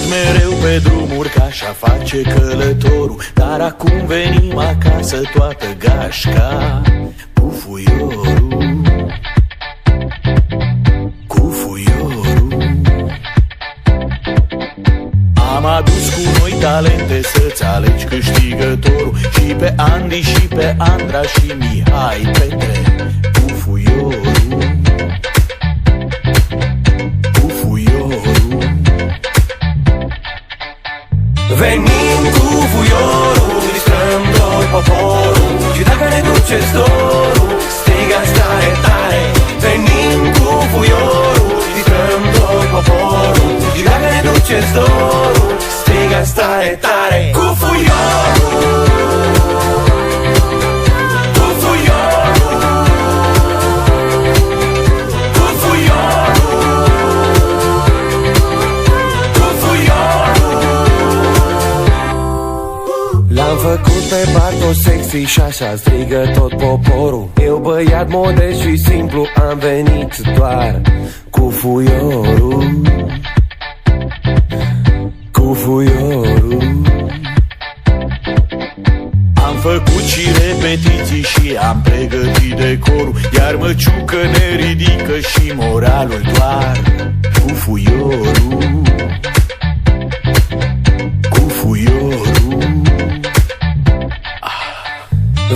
Mereu pe drumuri ca așa face călătorul, dar acum venim acasă toată gașca cu fuiorul, cu fuiorul. Am adus cu noi talente să-ți alegi câștigătorul, și pe Andy și pe Andra și Mihai Petre cu fuiorul, cu fuiorul. Venim cu fuiorul, distrăm tot poporul, și dacă ne duceți dorul, strigați tare, tare. Venim cu fuiorul, distrăm tot poporul, și dacă ne duceți dorul, strigați tare, tare. Cu fuiorul, cu fuiorul, cu fuiorul, cu fuiorul. L-am făcut pe Barto sexy și așa strigă tot poporul. Eu, băiat modest și simplu, am venit doar cu fuiorul, cu fuiorul. Am făcut și repetiții și am pregătit decorul, iar măciucă ne ridică și moralul doar cu fuiorul, cu fuiorul.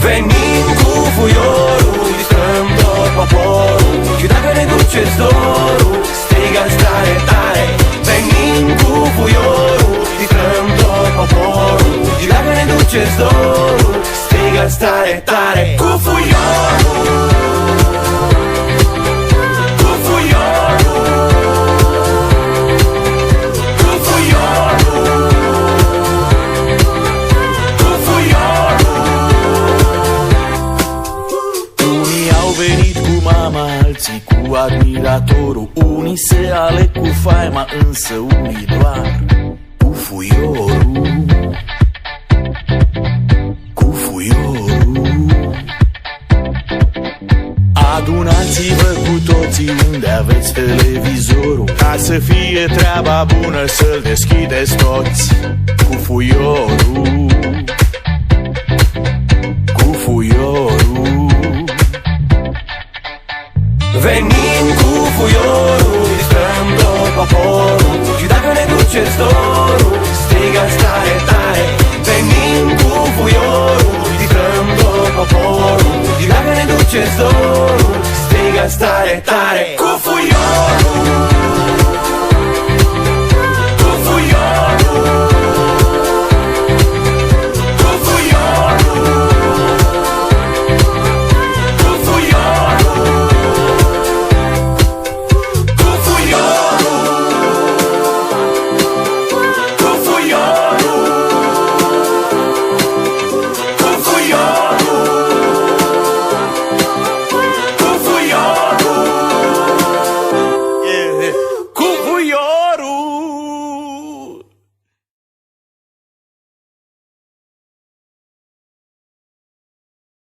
Venim cu fuiorul, distrăm tot poporul, și dacă ne duceți dorul, strigați tare, tare. Venim cu fuiorul, distrăm tot poporul, și dacă ne duceți dorul, strigați tare, tare. Cu fuiorul, cu fuiorul, cu fuiorul, cu fuiorul. Venit cu mama, alții cu admiratorul, unii se aleg cu faima, însă unii doar cu fuiorul, cu fuiorul. Adunați-vă cu toții unde aveți televizorul, ca să fie treaba bună să-l deschideți toți cu fuiorul, cu fuiorul. Venim cu fuiorul, distrăm tot poporul, și dacă ne duceți dorul, strigați tare, tare. Venim cu fuiorul, distrăm tot poporul, și dacă ne duceți dorul, strigați tare, tare. Cu fuiorul.